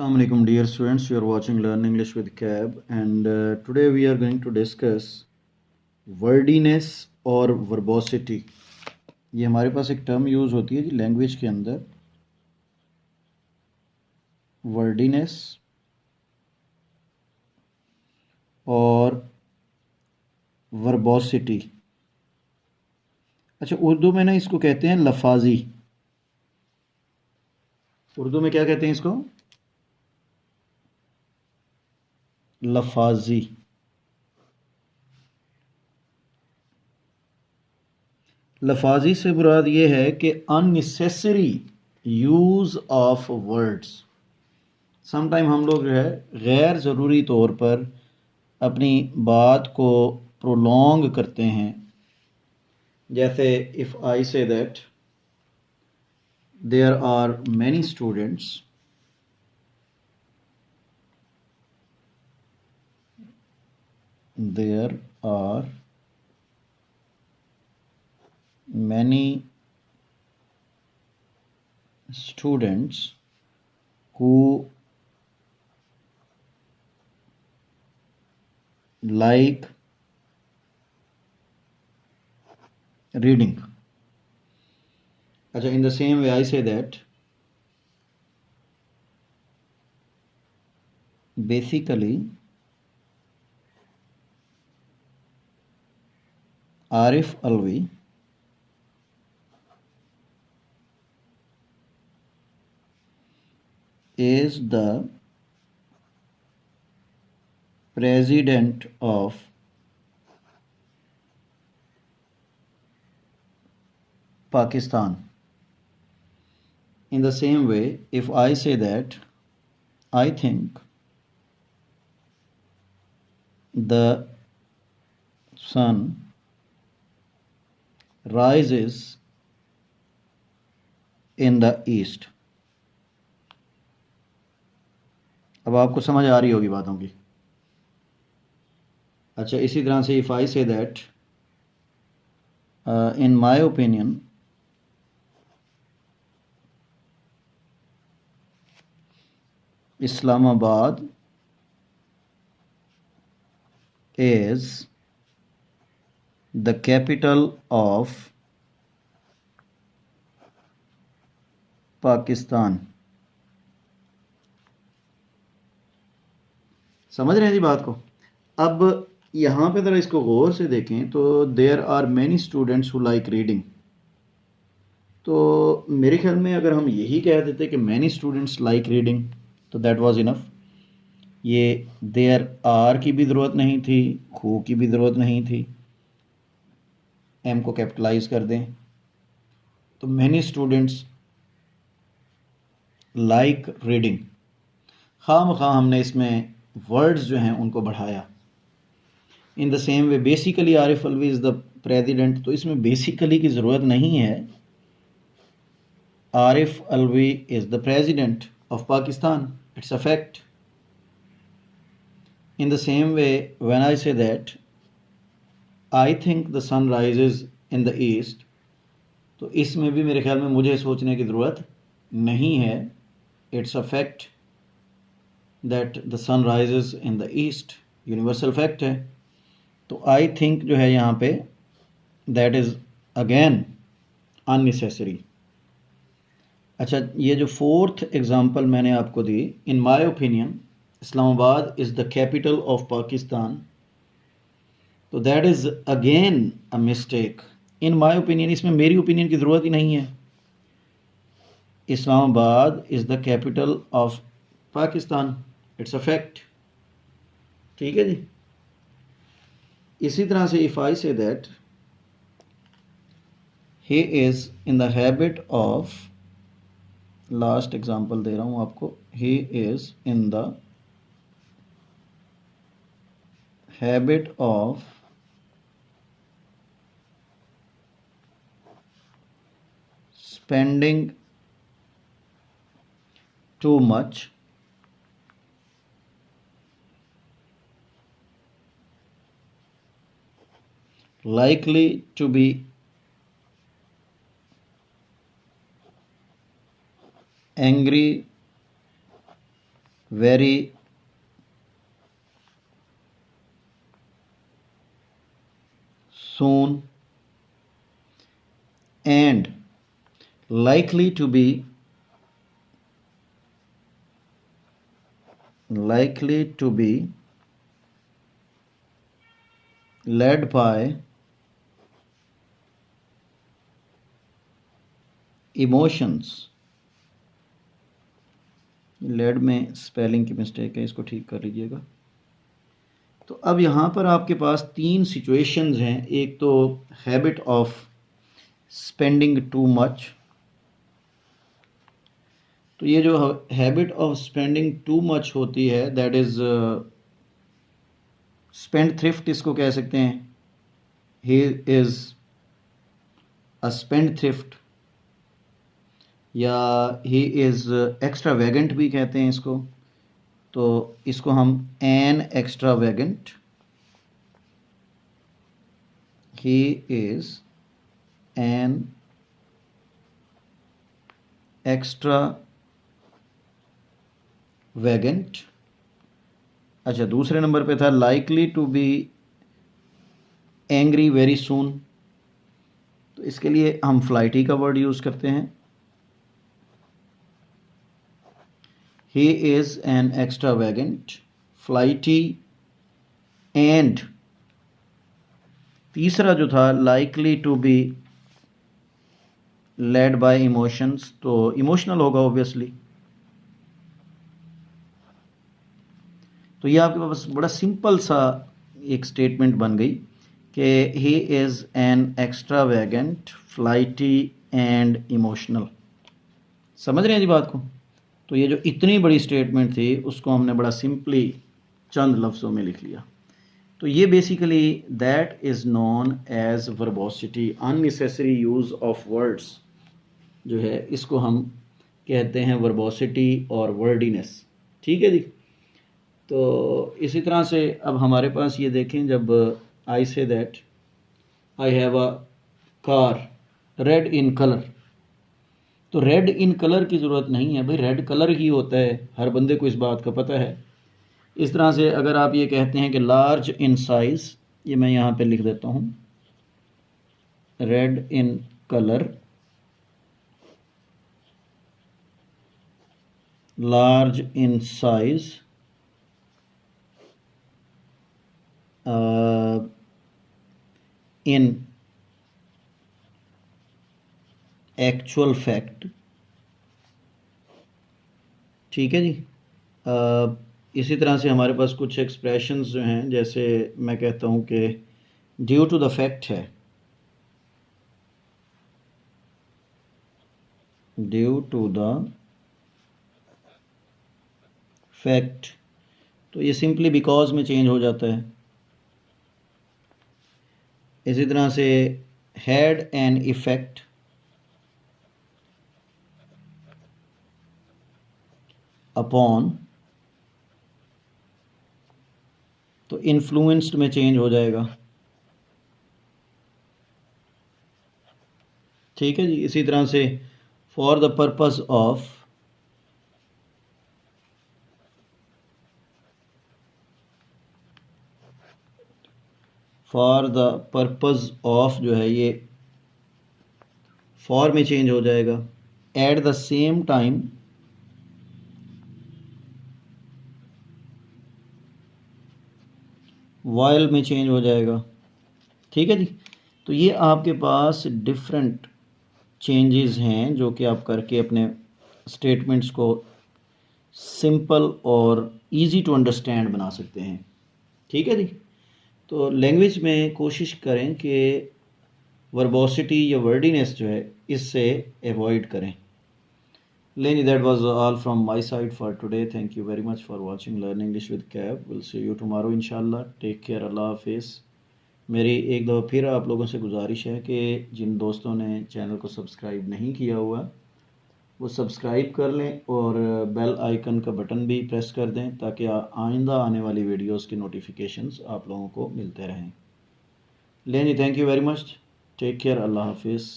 Assalamu alaikum dear students, you are watching Learn English with Cab and today we are going to discuss wordiness और verbosity। ये हमारे पास एक term use होती है जी language के अंदर, wordiness और verbosity। अच्छा, उर्दू में ना इसको कहते हैं लफाजी। उर्दू में क्या कहते हैं इसको? लफाजी। लफाजी से मुराद ये है कि unnecessary use of words. Sometime हम लोग जो है गैर ज़रूरी तौर पर अपनी बात को प्रोलॉन्ग करते हैं। जैसे if I say that there are many students, there are many students who like reading. अच्छा, in the same way I say that basically Arif Alvi is the president of Pakistan. In the same way, if I say that I think the sun rises in the east। अब आपको समझ आ रही होगी बातों की। अच्छा, इसी तरह से if I say that in my opinion Islamabad is the capital of Pakistan। समझ रहे हैं जी बात को? अब यहाँ पे ज़रा इसको गौर से देखें तो there are many students who like reading. तो मेरे ख्याल में अगर हम यही कह देते कि मैनी स्टूडेंट्स लाइक रीडिंग तो दैट वाज इनफ। ये देयर आर की भी ज़रूरत नहीं थी, हु की भी ज़रूरत नहीं थी। एम को कैपिटलाइज कर दें तो मैनी स्टूडेंट्स लाइक रीडिंग। खामखा हमने इसमें वर्ड्स जो हैं उनको बढ़ाया। In the same way basically Arif Alvi is the president, तो इसमें बेसिकली की ज़रूरत नहीं है। Arif Alvi is the president of Pakistan, it's a fact. In the same way when I say that I think the sun rises in the east, तो इसमें भी मेरे ख्याल में मुझे सोचने की ज़रूरत नहीं है। It's a fact that the sun rises in the east, universal fact है। तो आई थिंक जो है यहाँ पे दैट इज़ अगेन अननेसेसरी। अच्छा, ये जो फोर्थ एग्जांपल मैंने आपको दी, in my opinion Islamabad is the capital of Pakistan, तो that is again a mistake. In my opinion, इसमें मेरी ओपिनियन की ज़रूरत ही नहीं है। Islamabad is the capital of Pakistan, it's a fact. ठीक है जी। इसी तरह से if I say that he is in the habit of, last example दे रहा हूँ आपको, he is in the habit of spending too much likely to be angry very soon and likely to be led by emotions। Led में spelling की mistake है, इसको ठीक कर लीजिएगा। तो अब यहाँ पर आपके पास तीन सिचुएशंस हैं। एक तो habit of spending too much, तो ये जो habit of spending too much होती है दैट इज़ स्पेंड थ्रिफ्ट इसको कह सकते हैं। He is a spend thrift, या ही इज़ एक्स्ट्रावेगेंट भी कहते हैं इसको। तो इसको हम an extravagant, he is an extravagant. अच्छा, दूसरे नंबर पे था likely to be angry very soon, तो इसके लिए हम फ्लाइटी का वर्ड यूज़ करते हैं। He is an extravagant, flighty, and तीसरा जो था likely to be led by emotions, तो इमोशनल होगा ऑब्वियसली। तो ये आपके पास बड़ा सिंपल सा एक स्टेटमेंट बन गई कि he is an extravagant, flighty and emotional. समझ रहे हैं जी बात को? तो ये जो इतनी बड़ी स्टेटमेंट थी उसको हमने बड़ा सिंपली चंद लफ्ज़ों में लिख लिया। तो ये basically that is known as verbosity, unnecessary use of words जो है इसको हम कहते हैं वर्बोसिटी और वर्डीनेस। ठीक है जी। तो इसी तरह से अब हमारे पास ये देखें, जब I say that I have a car red in colour, तो रेड इन कलर की ज़रूरत नहीं है भाई, रेड कलर ही होता है, हर बंदे को इस बात का पता है। इस तरह से अगर आप ये कहते हैं कि लार्ज इन साइज़, ये मैं यहाँ पे लिख देता हूँ, red in colour, large in size, in actual fact. ठीक है जी। इसी तरह से हमारे पास कुछ एक्सप्रेशंस जो हैं, जैसे मैं कहता हूँ कि ड्यू टू द फैक्ट है, ड्यू टू द फैक्ट, तो ये सिंपली बिकॉज में चेंज हो जाता है। इसी तरह से हैड एन इफेक्ट, अपॉन, तो इन्फ्लुएंस्ड में चेंज हो जाएगा। ठीक है जी। इसी तरह से for the purpose of, for the purpose of जो है ये फॉर में चेंज हो जाएगा। At the same time, while में चेंज हो जाएगा। ठीक है जी। तो ये आपके पास डिफरेंट चेंजेस हैं जो कि आप करके अपने स्टेटमेंट्स को सिंपल और इजी टू अंडरस्टैंड बना सकते हैं। ठीक है जी। तो लैंग्वेज में कोशिश करें कि वर्बोसिटी या वर्डीनेस जो है इससे अवॉइड करें। Lenny, that was all from my side for today. Thank you very much for watching Learn English with Cab. We'll see you tomorrow inshallah. Take care. Allah Hafiz. मेरी एक दफ़ा फिर आप लोगों से गुजारिश है कि जिन दोस्तों ने चैनल को सब्सक्राइब नहीं किया हुआ वो सब्सक्राइब कर लें और बेल आइकन का बटन भी प्रेस कर दें ताकि आइंदा आने वाली वीडियोस की नोटिफिकेशंस आप लोगों को मिलते रहें। Lenny, thank you very much. Take care. अल्लाह हाफिज़।